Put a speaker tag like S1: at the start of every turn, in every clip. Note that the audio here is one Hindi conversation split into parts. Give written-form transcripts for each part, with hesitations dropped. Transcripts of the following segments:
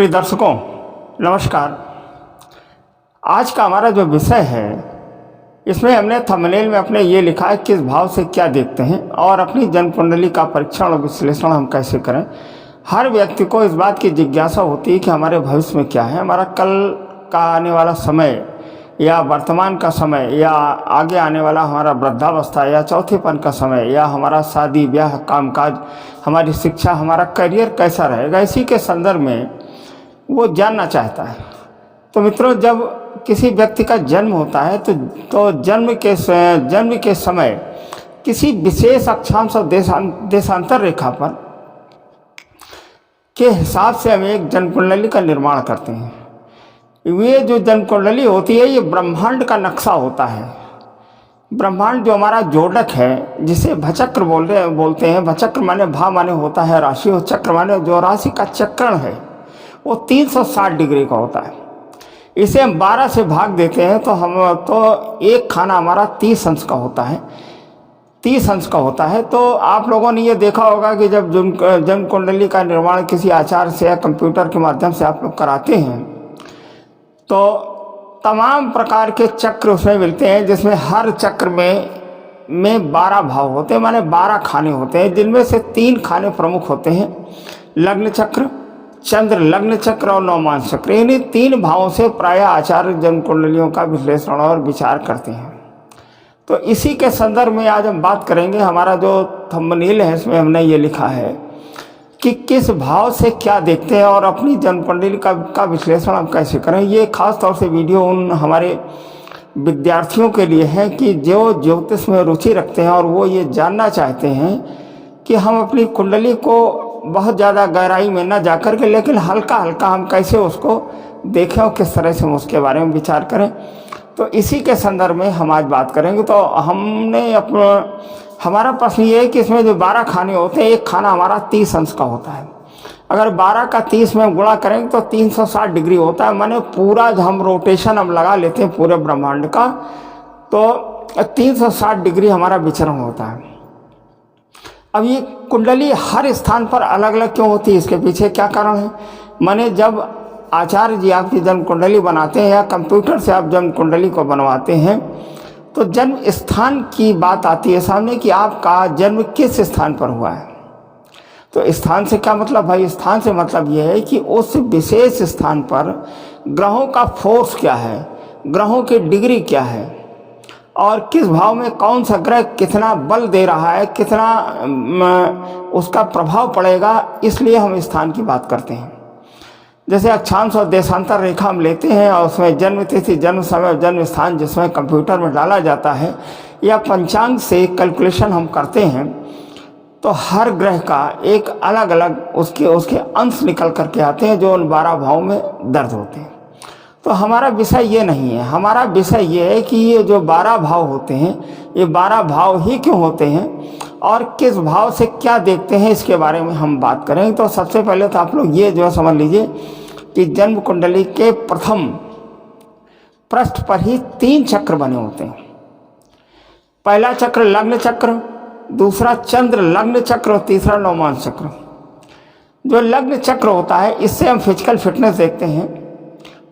S1: प्रिय दर्शकों, नमस्कार। आज का हमारा जो विषय है, इसमें हमने थंबनेल में अपने ये लिखा है किस भाव से क्या देखते हैं और अपनी जन्म कुंडली का परीक्षण और विश्लेषण हम कैसे करें। हर व्यक्ति को इस बात की जिज्ञासा होती है कि हमारे भविष्य में क्या है, हमारा कल का आने वाला समय या वर्तमान का समय या आगे आने वाला हमारा वृद्धावस्था या चौथेपन का समय या हमारा शादी ब्याह कामकाज, हमारी शिक्षा, हमारा करियर कैसा रहेगा। इसी के संदर्भ में वो जानना चाहता है। तो मित्रों, जब किसी व्यक्ति का जन्म होता है तो जन्म के समय किसी विशेष अक्षांश और देशांतर रेखा पर के हिसाब से हम एक जन्म कुंडली का निर्माण करते हैं। ये जो जन्म कुंडली होती है, ये ब्रह्मांड का नक्शा होता है। ब्रह्मांड जो हमारा जोड़क है, जिसे भचक्र बोलते हैं। भचक्र माने भा माने होता है राशि, और चक्र माने जो राशि का चक्रण है वो 360 डिग्री का होता है। इसे हम 12 से भाग देते हैं तो एक खाना हमारा 30 अंश का होता है। 30 अंश का होता है। तो आप लोगों ने ये देखा होगा कि जब जन्म कुंडली का निर्माण किसी आचार्य से या कंप्यूटर के माध्यम से आप लोग कराते हैं तो तमाम प्रकार के चक्र उसमें मिलते हैं, जिसमें हर चक्र में 12 भाव होते हैं, माने 12 खाने होते हैं, जिनमें से 3 खाने प्रमुख होते हैं। लग्न चक्र, चंद्र लग्न चक्र और नवमान चक्र। इन्हीं 3 भावों से प्रायः आचार्य जन्म कुंडलियों का विश्लेषण और विचार करते हैं। तो इसी के संदर्भ में आज हम बात करेंगे। हमारा जो थंबनेल है, इसमें हमने ये लिखा है कि किस भाव से क्या देखते हैं और अपनी जन्म कुंडली का विश्लेषण हम कैसे करें। ये खास तौर से वीडियो उन हमारे विद्यार्थियों के लिए है कि जो ज्योतिष में रुचि रखते हैं और वो ये जानना चाहते हैं कि हम अपनी कुंडली को बहुत ज़्यादा गहराई में न जाकर के, लेकिन हल्का हल्का हम कैसे उसको देखें और किस तरह से हम उसके बारे में विचार करें। तो इसी के संदर्भ में हम आज बात करेंगे। तो हमारा प्रश्न ये है कि इसमें जो 12 खाने होते हैं, एक खाना हमारा 30 अंश का होता है। अगर 12 का 30 में गुणा करेंगे तो 360 डिग्री होता है। माने पूरा हम रोटेशन हम लगा लेते हैं पूरे ब्रह्मांड का, तो 360 डिग्री हमारा विचरण होता है। अब ये कुंडली हर स्थान पर अलग अलग क्यों होती है, इसके पीछे क्या कारण है। माने जब आचार्य जी आपकी जन्म कुंडली बनाते हैं या कंप्यूटर से आप जन्म कुंडली को बनवाते हैं तो जन्म स्थान की बात आती है सामने कि आपका जन्म किस स्थान पर हुआ है। तो स्थान से क्या मतलब भाई, स्थान से मतलब यह है कि उस विशेष स्थान पर ग्रहों का फोर्स क्या है, ग्रहों की डिग्री क्या है और किस भाव में कौन सा ग्रह कितना बल दे रहा है, कितना उसका प्रभाव पड़ेगा। इसलिए हम स्थान की बात करते हैं। जैसे अक्षांश और देशांतर रेखा हम लेते हैं और उसमें जन्म तिथि, जन्म समय, जन्म स्थान जिसमें कंप्यूटर में डाला जाता है या पंचांग से कैलकुलेशन हम करते हैं, तो हर ग्रह का एक अलग अलग उसके अंश निकल करके आते हैं जो उन 12 भावों में दर्ज होते हैं। तो हमारा विषय ये नहीं है। हमारा विषय ये है कि ये जो 12 भाव होते हैं, ये 12 भाव ही क्यों होते हैं और किस भाव से क्या देखते हैं, इसके बारे में हम बात करेंगे। तो सबसे पहले तो आप लोग ये जो समझ लीजिए कि जन्म कुंडली के प्रथम पृष्ठ पर ही 3 चक्र बने होते हैं। पहला चक्र लग्न चक्र, दूसरा चंद्र लग्न चक्र और तीसरा नवमान चक्र। जो लग्न चक्र होता है इससे हम फिजिकल फिटनेस देखते हैं,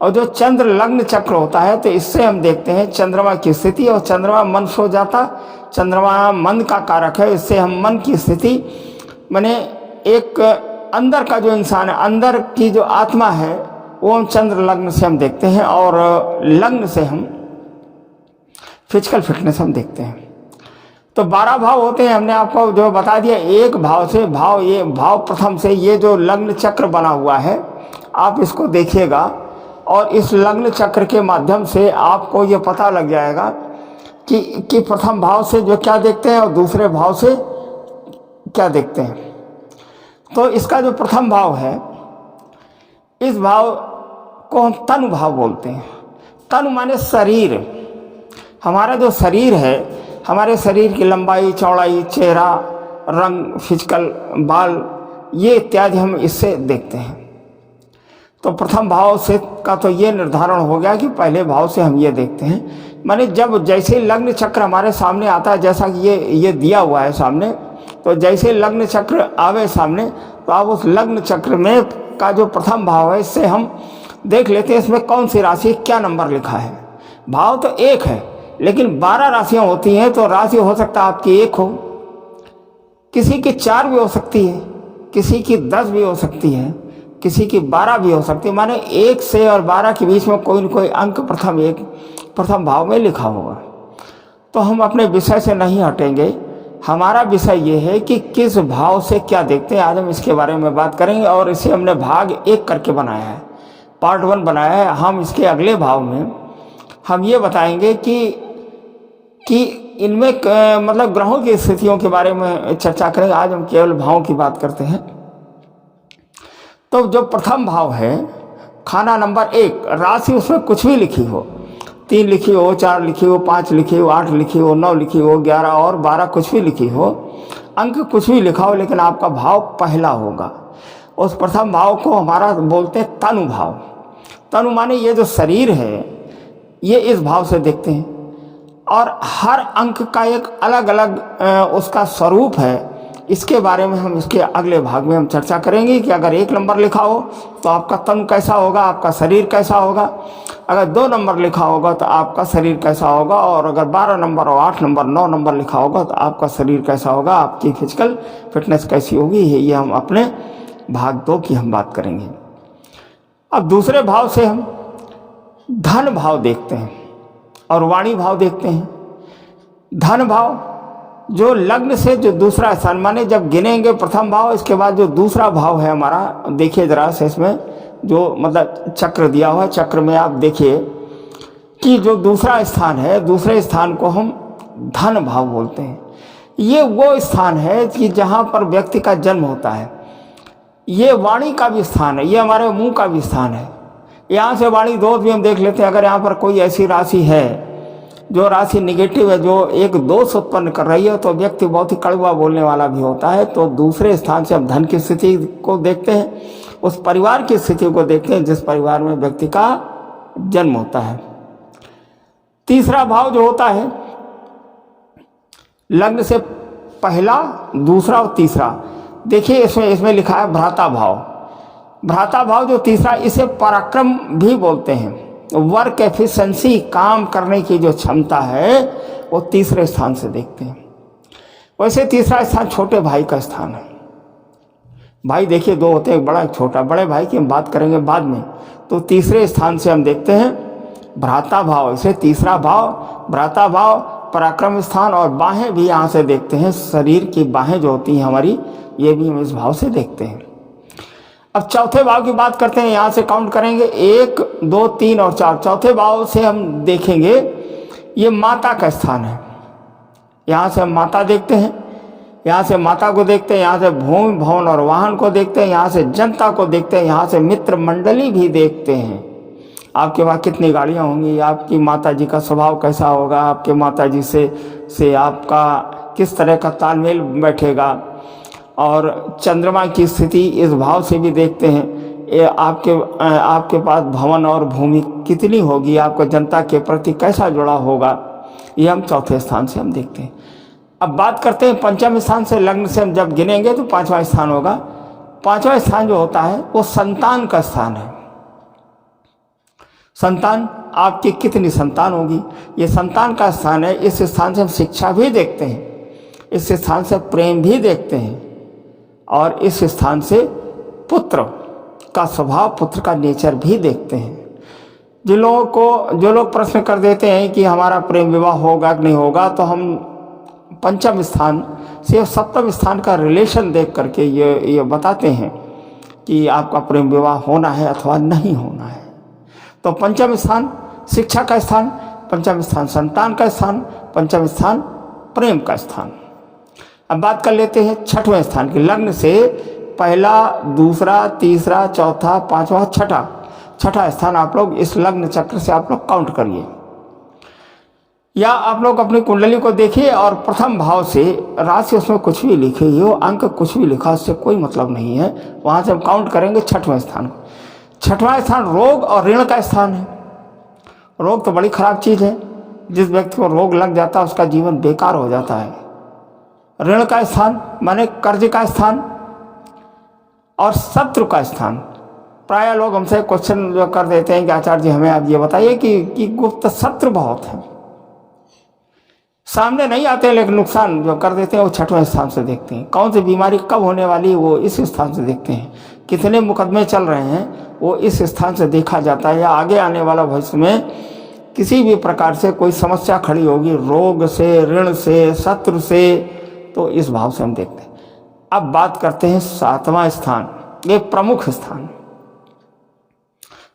S1: और जो चंद्र लग्न चक्र होता है तो इससे हम देखते हैं चंद्रमा की स्थिति। और चंद्रमा मन सो जाता, चंद्रमा मन का कारक है, इससे हम मन की स्थिति माने एक अंदर का जो इंसान है, अंदर की जो आत्मा है, वो हम चंद्र लग्न से हम देखते हैं और लग्न से हम फिजिकल फिटनेस हम देखते हैं। तो 12 भाव होते हैं, हमने आपको जो बता दिया। एक भाव से ये भाव प्रथम से ये जो लग्न चक्र बना हुआ है, आप इसको देखिएगा और इस लग्न चक्र के माध्यम से आपको ये पता लग जाएगा कि प्रथम भाव से जो क्या देखते हैं और दूसरे भाव से क्या देखते हैं। तो इसका जो प्रथम भाव है, इस भाव को हम तनु भाव बोलते हैं। तनु माने शरीर। हमारा जो शरीर है, हमारे शरीर की लंबाई, चौड़ाई, चेहरा, रंग, फिजिकल, बाल, ये इत्यादि हम इससे देखते हैं। तो प्रथम भाव से का तो ये निर्धारण हो गया कि पहले भाव से हम ये देखते हैं। माने जब जैसे लग्न चक्र हमारे सामने आता है, जैसा कि ये दिया हुआ है सामने, तो जैसे लग्न चक्र आवे सामने तो आप उस लग्न चक्र में का जो प्रथम भाव है, इससे हम देख लेते हैं इसमें कौन सी राशि क्या नंबर लिखा है। भाव तो एक है, लेकिन 12 राशियां होती हैं, तो राशि हो सकता है आपकी 1 हो, किसी की 4 भी हो सकती है, किसी की 10 भी हो सकती है, किसी की 12 भी हो सकती है। माने 1 से और 12 के बीच में कोई न कोई अंक प्रथम भाव में लिखा होगा। तो हम अपने विषय से नहीं हटेंगे। हमारा विषय ये है कि किस भाव से क्या देखते हैं। आज हम इसके बारे में बात करेंगे और इसे हमने भाग 1 करके बनाया है, पार्ट 1 बनाया है। हम इसके अगले भाव में हम ये बताएंगे कि इनमें मतलब ग्रहों की स्थितियों के बारे में चर्चा करेंगे। आज हम केवल भावों की बात करते हैं। तो जो प्रथम भाव है, खाना नंबर 1, राशि उसमें कुछ भी लिखी हो, 3 लिखी हो, 4 लिखी हो, 5 लिखी हो, 8 लिखी हो, 9 लिखी हो, 11 और 12 कुछ भी लिखी हो, अंक कुछ भी लिखा हो, लेकिन आपका भाव पहला होगा। उस प्रथम भाव को हमारा बोलते हैं तनु भाव। तनु माने ये जो शरीर है, ये इस भाव से देखते हैं। और हर अंक का एक अलग अलग उसका स्वरूप है। इसके बारे में हम इसके अगले भाग में हम चर्चा करेंगे कि अगर 1 नंबर लिखा हो तो आपका तनु कैसा होगा, आपका शरीर कैसा होगा। अगर 2 नंबर लिखा होगा तो आपका शरीर कैसा होगा। और अगर 12 नंबर और 8 नंबर 9 नंबर लिखा होगा तो आपका शरीर कैसा होगा, आपकी फिजिकल फिटनेस कैसी होगी। ये हम अपने भाग 2 की हम बात करेंगे। अब दूसरे भाव से हम धन भाव देखते हैं और वाणी भाव देखते हैं। धन भाव जो लग्न से जो दूसरा स्थान, माने जब गिनेंगे प्रथम भाव, इसके बाद जो दूसरा भाव है हमारा, देखिए जरा से इसमें जो मतलब चक्र दिया हुआ है, चक्र में आप देखिए कि जो दूसरा स्थान है, दूसरे स्थान को हम धन भाव बोलते हैं। ये वो स्थान है कि जहाँ पर व्यक्ति का जन्म होता है। ये वाणी का भी स्थान है, ये हमारे मुंह का भी स्थान है। यहाँ से वाणी दोष भी हम देख लेते हैं। अगर यहाँ पर कोई ऐसी राशि है जो राशि निगेटिव है, जो एक दोष उत्पन्न कर रही है, तो व्यक्ति बहुत ही कड़वा बोलने वाला भी होता है। तो दूसरे स्थान से हम धन की स्थिति को देखते हैं, उस परिवार की स्थिति को देखते हैं जिस परिवार में व्यक्ति का जन्म होता है। तीसरा भाव जो होता है लग्न से पहला, दूसरा और तीसरा, देखिए इसमें लिखा है भ्राता भाव। भ्राता भाव जो तीसरा, इसे पराक्रम भी बोलते हैं। वर्क एफिशिएंसी, काम करने की जो क्षमता है, वो तीसरे स्थान से देखते हैं। वैसे तीसरा स्थान छोटे भाई का स्थान है। भाई देखिए 2 होते हैं, एक बड़ा एक छोटा। बड़े भाई की हम बात करेंगे बाद में। तो तीसरे स्थान से हम देखते हैं भ्राता भाव। इसे तीसरा भाव भ्राता भाव, पराक्रम स्थान। और बाहें भी यहाँ से देखते हैं, शरीर की बाहें जो होती हैं हमारी, ये भी हम इस भाव से देखते हैं। अब चौथे भाव की बात करते हैं। यहाँ से काउंट करेंगे 1, 2, 3 और 4। चौथे भाव से हम देखेंगे, ये माता का स्थान है। यहाँ से हम माता देखते हैं, यहाँ से माता को देखते हैं, यहाँ से भूमि भवन और वाहन को देखते हैं, यहाँ से जनता को देखते हैं, यहाँ से मित्र मंडली भी देखते हैं। आपके पास कितनी गाड़ियाँ होंगी, आपकी माता जी का स्वभाव कैसा होगा, आपके माता जी से आपका किस तरह का तालमेल बैठेगा। और चंद्रमा की स्थिति इस भाव से भी देखते हैं। ये आपके पास भवन और भूमि कितनी होगी, आपको जनता के प्रति कैसा जुड़ा होगा, ये हम चौथे स्थान से हम देखते हैं। अब बात करते हैं पंचम स्थान से। लग्न से हम जब गिनेंगे तो 5वां स्थान होगा। 5वां स्थान जो होता है वो संतान का स्थान है। संतान, आपकी कितनी संतान होगी, ये संतान का स्थान है। इस स्थान से हम शिक्षा भी देखते हैं, इस स्थान से प्रेम भी देखते हैं, और इस स्थान से पुत्र का स्वभाव, पुत्र का नेचर भी देखते हैं। जो लोग प्रश्न कर देते हैं कि हमारा प्रेम विवाह होगा कि नहीं होगा, तो हम पंचम स्थान से 7वें स्थान का रिलेशन देख करके ये बताते हैं कि आपका प्रेम विवाह होना है अथवा नहीं होना है। तो पंचम स्थान शिक्षा का स्थान, पंचम स्थान संतान का स्थान, पंचम स्थान प्रेम का स्थान। अब बात कर लेते हैं 6वें स्थान की। लग्न से पहला, दूसरा, तीसरा, चौथा, 5वां, 6ठा स्थान आप लोग इस लग्न चक्र से आप लोग काउंट करिए, या आप लोग अपनी कुंडली को देखिए और प्रथम भाव से राशि उसमें कुछ भी लिखी हो, अंक कुछ भी लिखा, उससे कोई मतलब नहीं है। वहाँ से हम काउंट करेंगे 6वें स्थान को। 6वां स्थान रोग और ऋण का स्थान है। रोग तो बड़ी खराब चीज़ है, जिस व्यक्ति को रोग लग जाता है उसका जीवन बेकार हो जाता है। ऋण का स्थान माने कर्ज का स्थान, और शत्रु का स्थान। प्राय लोग हमसे क्वेश्चन जो कर देते हैं कि आचार्य जी हमें आप ये बताइए कि गुप्त शत्रु बहुत है, सामने नहीं आते लेकिन नुकसान जो कर देते हैं वो छठवें स्थान से देखते हैं। कौन सी बीमारी कब होने वाली वो इस स्थान से देखते हैं। कितने मुकदमे चल रहे हैं वो इस स्थान से देखा जाता है। या आगे आने वाला भविष्य में किसी भी प्रकार से कोई समस्या खड़ी होगी, रोग से, ऋण से, शत्रु से, तो इस भाव से हम देखते हैं। अब बात करते हैं सातवां स्थान, ये प्रमुख स्थान।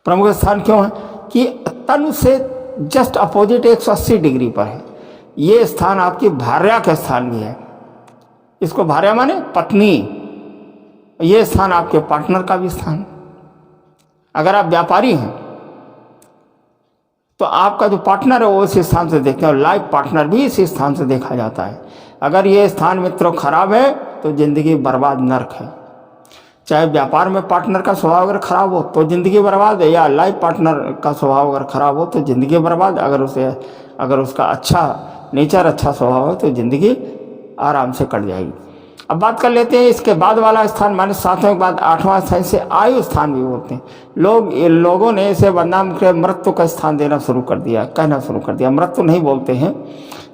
S1: प्रमुख स्थान क्यों है कि तनु से जस्ट अपोजिट 180 डिग्री पर है। ये स्थान आपकी भार्या का स्थान भी है। इसको भार्या माने पत्नी। ये स्थान आपके पार्टनर का भी स्थान। अगर आप व्यापारी हैं तो आपका जो पार्टनर है वो इस स्थान से देखते हैं, और लाइफ पार्टनर भी इस स्थान से देखा जाता है। अगर ये स्थान मित्रों खराब है तो जिंदगी बर्बाद, नरक है। चाहे व्यापार में पार्टनर का स्वभाव अगर खराब हो तो जिंदगी बर्बाद है, या लाइफ पार्टनर का स्वभाव अगर खराब हो तो जिंदगी बर्बाद। अगर उसका अच्छा नेचर, अच्छा स्वभाव है तो जिंदगी आराम से कट जाएगी। अब बात कर लेते हैं इसके बाद वाला स्थान, माने सातवें के बाद आठवां स्थान से आयु स्थान भी बोलते हैं। लोगों ने इसे बदनाम कर मृत्यु का स्थान देना शुरू कर दिया, कहना शुरू कर दिया। मृत्यु नहीं बोलते हैं,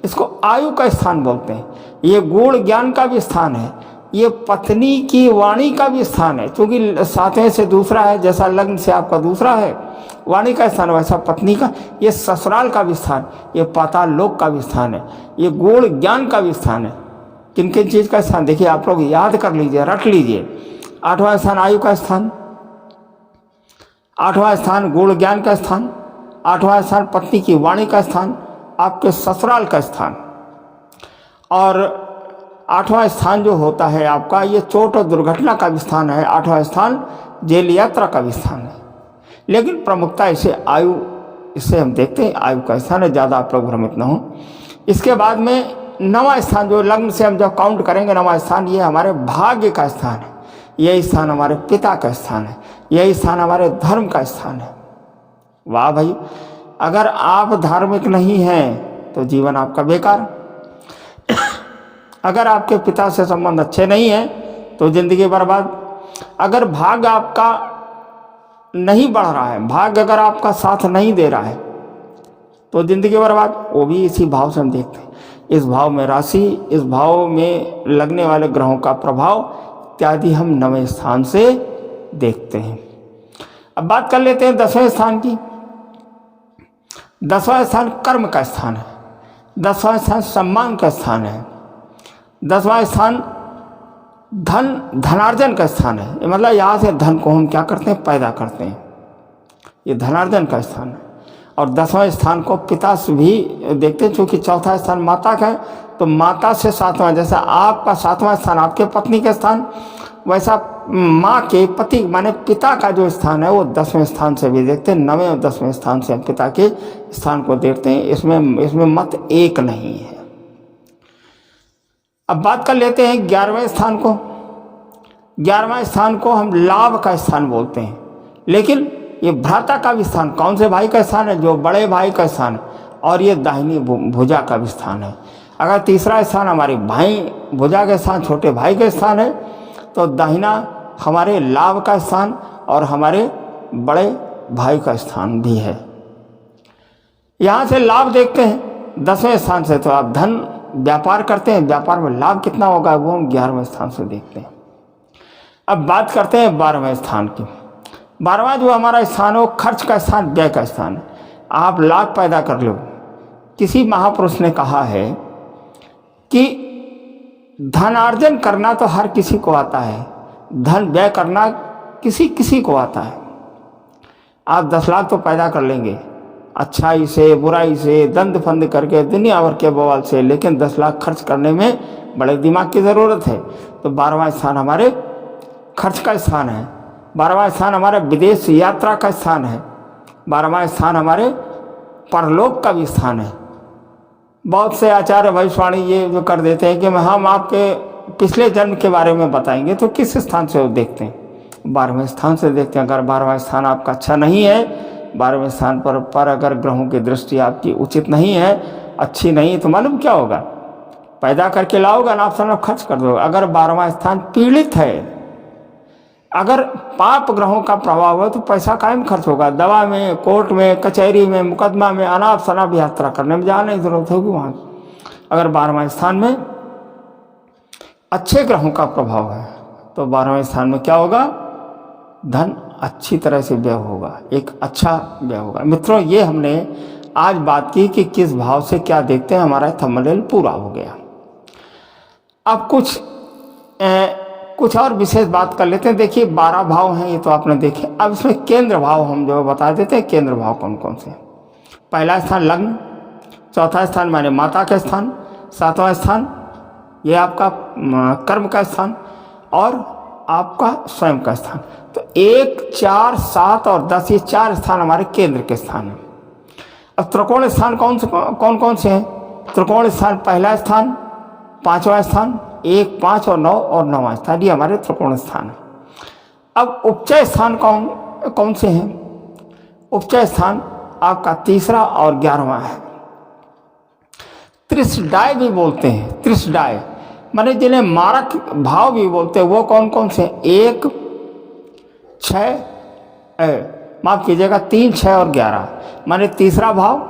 S1: इसको आयु का स्थान बोलते हैं। ये गुण ज्ञान का भी स्थान है, ये पत्नी की वाणी का भी स्थान है, क्योंकि सातवें से दूसरा है। जैसा लग्न से आपका दूसरा है वाणी का स्थान, वैसा पत्नी का ये ससुराल का भी स्थान, ये पाताल लोक का भी स्थान है, ये गुण ज्ञान का भी स्थान है। किन किन चीज़ का स्थान देखिए, आप लोग याद कर लीजिए, रट लीजिए। आठवां स्थान आयु का स्थान, आठवां स्थान गुण ज्ञान का स्थान, आठवां स्थान पत्नी की वाणी का स्थान, आपके ससुराल का स्थान, और आठवां स्थान जो होता है आपका ये चोट और दुर्घटना का भी स्थान है। आठवां स्थान जेल यात्रा का भी स्थान है। लेकिन प्रमुखता इसे आयु, इससे हम देखते हैं आयु का स्थान है, ज़्यादा आप लोग भ्रमित न हो। इसके बाद में नवां स्थान जो लग्न से हम जब काउंट करेंगे, नवां स्थान ये हमारे भाग्य का स्थान है। यही स्थान हमारे पिता का स्थान है, यही स्थान हमारे धर्म का स्थान है। वाह भाई, अगर आप धार्मिक नहीं हैं तो जीवन आपका बेकार। अगर आपके पिता से संबंध अच्छे नहीं हैं तो जिंदगी बर्बाद। अगर भाग्य आपका नहीं बढ़ रहा है, भाग्य अगर आपका साथ नहीं दे रहा है तो जिंदगी बर्बाद। वो भी इसी भाव से हम देखते हैं। इस भाव में राशि, इस भाव में लगने वाले ग्रहों का प्रभाव इत्यादि हम नवें स्थान से देखते हैं। अब बात कर लेते हैं 10वें स्थान की। 10वां स्थान कर्म का स्थान है, 10वां स्थान सम्मान का स्थान है, 10वां स्थान धनार्जन का स्थान है। मतलब यहाँ से धन को हम क्या करते हैं, पैदा करते हैं, ये धनार्जन का स्थान है। और 10वां स्थान को पिता से भी देखते हैं, चूँकि चौथा स्थान माता का है तो माता से सातवां, जैसा आपका सातवां स्थान आपके पत्नी का स्थान, वैसा माँ के पति माने पिता का जो स्थान है वो 10वें स्थान से भी देखते हैं। 9वें और 10वें स्थान से हम पिता के स्थान को देखते हैं। इसमें मत एक नहीं है। अब बात कर लेते हैं 11वें स्थान को। 11वां स्थान को हम लाभ का स्थान बोलते हैं, लेकिन ये भ्राता का भी स्थान, कौन से भाई का स्थान है, जो बड़े भाई का स्थान है, और ये दाहिनी भुजा का भी स्थान है। अगर तीसरा स्थान हमारे भाई भुजा के स्थान, छोटे भाई का स्थान है, तो दाहिना हमारे लाभ का स्थान और हमारे बड़े भाई का स्थान भी है। यहाँ से लाभ देखते हैं 10वें स्थान से, तो आप धन व्यापार करते हैं, व्यापार में लाभ कितना होगा वो हम 11वें स्थान से देखते हैं। अब बात करते हैं 12वें स्थान की। 12वां जो हमारा स्थान हो खर्च का स्थान, व्यय का स्थान है। आप लाभ पैदा कर लो। किसी महापुरुष ने कहा है कि धनार्जन करना तो हर किसी को आता है, धन व्यय करना किसी को आता है। आप 10 लाख तो पैदा कर लेंगे अच्छाई से, बुराई से, दंड फंद करके, दुनिया भर के बवाल से, लेकिन 10 लाख खर्च करने में बड़े दिमाग की ज़रूरत है। तो 12वां स्थान हमारे खर्च का स्थान है। 12वां स्थान हमारे विदेश यात्रा का स्थान है। 12वां स्थान हमारे परलोक का भी स्थान है। बहुत से आचार्य भविष्यवाणी ये जो कर देते हैं कि हम आपके पिछले जन्म के बारे में बताएंगे, तो किस स्थान से वो देखते हैं, 12वें स्थान से देखते हैं। अगर 12वां स्थान आपका अच्छा नहीं है, 12वें स्थान पर अगर ग्रहों की दृष्टि आपकी उचित नहीं है, अच्छी नहीं, तो मालूम क्या होगा, पैदा करके लाओगे ना, आप खर्च कर दो। अगर 12वां स्थान पीड़ित है, अगर पाप ग्रहों का प्रभाव है तो पैसा कायम खर्च होगा, दवा में, कोर्ट में, कचहरी में, मुकदमा में, अनाप शनाप यात्रा करने में जाने की जरूरत होगी वहाँ। अगर 12वें स्थान में अच्छे ग्रहों का प्रभाव है तो 12वें स्थान में क्या होगा, धन अच्छी तरह से व्यय होगा, एक अच्छा व्यय होगा। मित्रों, ये हमने आज बात की कि किस भाव से क्या देखते हैं, हमारा थंबनेल पूरा हो गया। अब कुछ और विशेष बात कर लेते हैं। देखिए 12 भाव हैं, ये तो आपने देखे। अब इसमें केंद्र भाव हम जो बता देते हैं, केंद्र भाव कौन कौन से। पहला स्थान लग्न, चौथा स्थान माने माता का स्थान, सातवां स्थान ये आपका कर्म का स्थान और आपका स्वयं का स्थान। तो 1, 4, 7 और 10 ये 4 स्थान हमारे केंद्र के स्थान हैं। अब त्रिकोण स्थान कौन कौन से हैं? त्रिकोण स्थान पहला स्थान, 5वां स्थान, 1, 5 और 9 और 9वां स्थान, ये हमारे त्रिकोण स्थान है। अब उपचय स्थान कौन से हैं? उपचय स्थान आपका 3रा और 11वां है। त्रिशडाय भी बोलते हैं, त्रिशडाय माने जिन्हें मारक भाव भी बोलते हैं, वो कौन कौन से? 1, 6 माफ कीजिएगा 3, 6 और 11 माने 3रा भाव,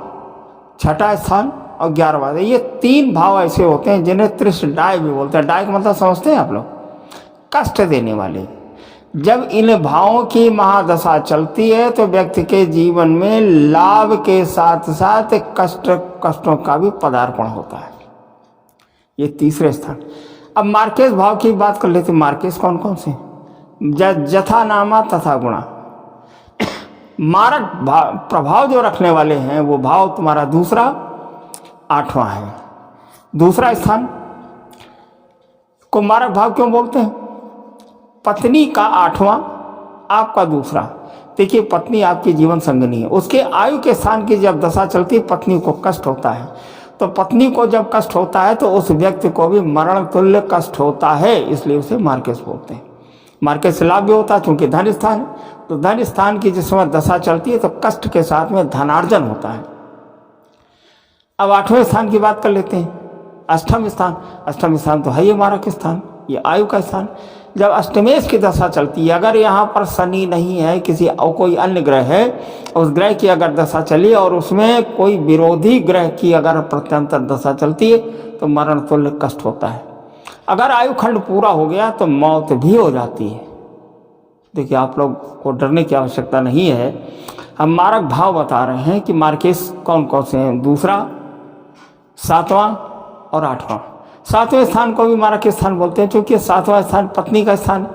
S1: 6ठा स्थान और 11वां। ये 3 भाव ऐसे होते हैं जिन्हें त्रिशडाय भी बोलते हैं। डाय का मतलब समझते हैं आप लोग? कष्ट देने वाले। जब इन भावों की महादशा चलती है तो व्यक्ति के जीवन में लाभ के साथ साथ कष्टों का भी पदार्पण होता है। ये 3रे स्थान। अब मार्केश भाव की बात कर लेते हैं। मार्केश कौन कौन से? जथा नामा तथा गुणा। मारक प्रभाव जो रखने वाले हैं वो भाव तुम्हारा दूसरा 8वां है। दूसरा स्थान को मारक भाव क्यों बोलते हैं? पत्नी का 8वां, आपका दूसरा। देखिए पत्नी आपकी जीवन संगिनी है, उसके आयु के स्थान की जब दशा चलती है पत्नी को कष्ट होता है। तो पत्नी को जब कष्ट होता है तो उस व्यक्ति को भी मरण तुल्य कष्ट होता है, इसलिए उसे मार्केश बोलते हैं। मार्केश से लाभ भी होता है क्योंकि धन स्थान है। तो धन स्थान की जिस समय दशा चलती है तो कष्ट के साथ में धनार्जन होता है। अब 8वें स्थान की बात कर लेते हैं। अष्टम स्थान। अष्टम स्थान तो है ये मारक स्थान, ये आयु का स्थान। जब अष्टमेश की दशा चलती है, अगर यहाँ पर शनि नहीं है, किसी और कोई अन्य ग्रह है, उस ग्रह की अगर दशा चली और उसमें कोई विरोधी ग्रह की अगर प्रत्यंतर दशा चलती है तो मरण तुल्य कष्ट होता है। अगर आयु खंड पूरा हो गया तो मौत भी हो जाती है। देखिए आप लोग को डरने की आवश्यकता नहीं है, हम मारक भाव बता रहे हैं कि मार्केश कौन कौन से हैं। दूसरा, 7वां और 8वां। 7वें स्थान को भी मारक स्थान बोलते हैं क्योंकि 7वां स्थान पत्नी का स्थान,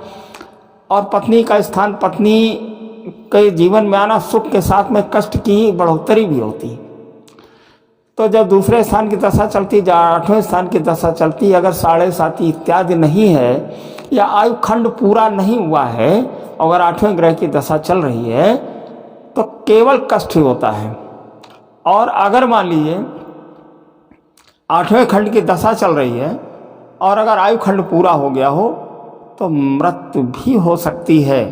S1: और पत्नी का स्थान पत्नी के जीवन में आना सुख के साथ में कष्ट की बढ़ोतरी भी होती है। तो जब दूसरे स्थान की दशा चलती, 8वें स्थान की दशा चलती, अगर 7.5 इत्यादि नहीं है या आयु खंड पूरा नहीं हुआ है, अगर 8वें ग्रह की दशा चल रही है तो केवल कष्ट ही होता है। और अगर मान लीजिए 8वें खंड की दशा चल रही है और अगर आयु खंड पूरा हो गया हो तो मृत्यु भी हो सकती है।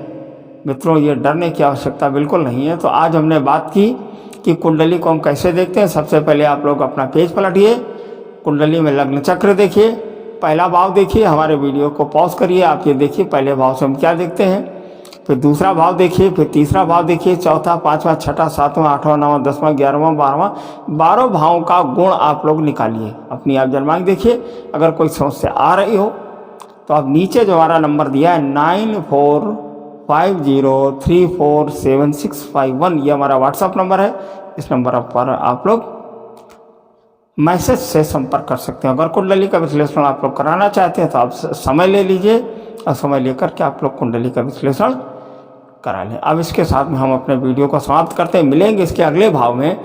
S1: मित्रों, ये डरने की आवश्यकता बिल्कुल नहीं है। तो आज हमने बात की कि कुंडली को हम कैसे देखते हैं। सबसे पहले आप लोग अपना पेज पलटिए, कुंडली में लग्न चक्र देखिए, पहला भाव देखिए, हमारे वीडियो को पॉज करिए, आप ये देखिए पहले भाव से हम क्या देखते हैं, फिर दूसरा भाव देखिए, फिर तीसरा भाव देखिए, चौथा, 5वां, 6ठा, 7वां, 8वां, 9वां, 10वां, 11वां, 12वां, 12 भावों का गुण आप लोग निकालिए। अपनी आप जन्मांक देखिए। अगर कोई समस्या आ रही हो तो आप नीचे जो हमारा नंबर दिया है 9450347651, ये हमारा व्हाट्सअप नंबर है। इस नंबर पर आप लोग मैसेज से संपर्क कर सकते हैं। अगर कुंडली का विश्लेषण आप लोग कराना चाहते हैं तो आप समय ले लीजिए और समय लेकर के आप लोग कुंडली का विश्लेषण करा लें। अब इसके साथ में हम अपने वीडियो को समाप्त करते हैं। मिलेंगे इसके अगले भाव में,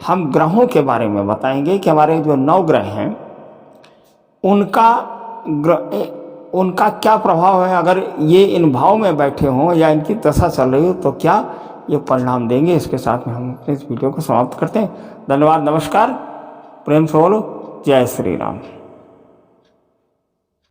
S1: हम ग्रहों के बारे में बताएंगे कि हमारे जो 9 ग्रह हैं उनका क्या प्रभाव है। अगर ये इन भाव में बैठे हों या इनकी दशा चल रही हो तो क्या ये परिणाम देंगे। इसके साथ में हम अपने इस वीडियो को समाप्त करते हैं। धन्यवाद, नमस्कार, प्रेम से बोलो, जय श्री राम।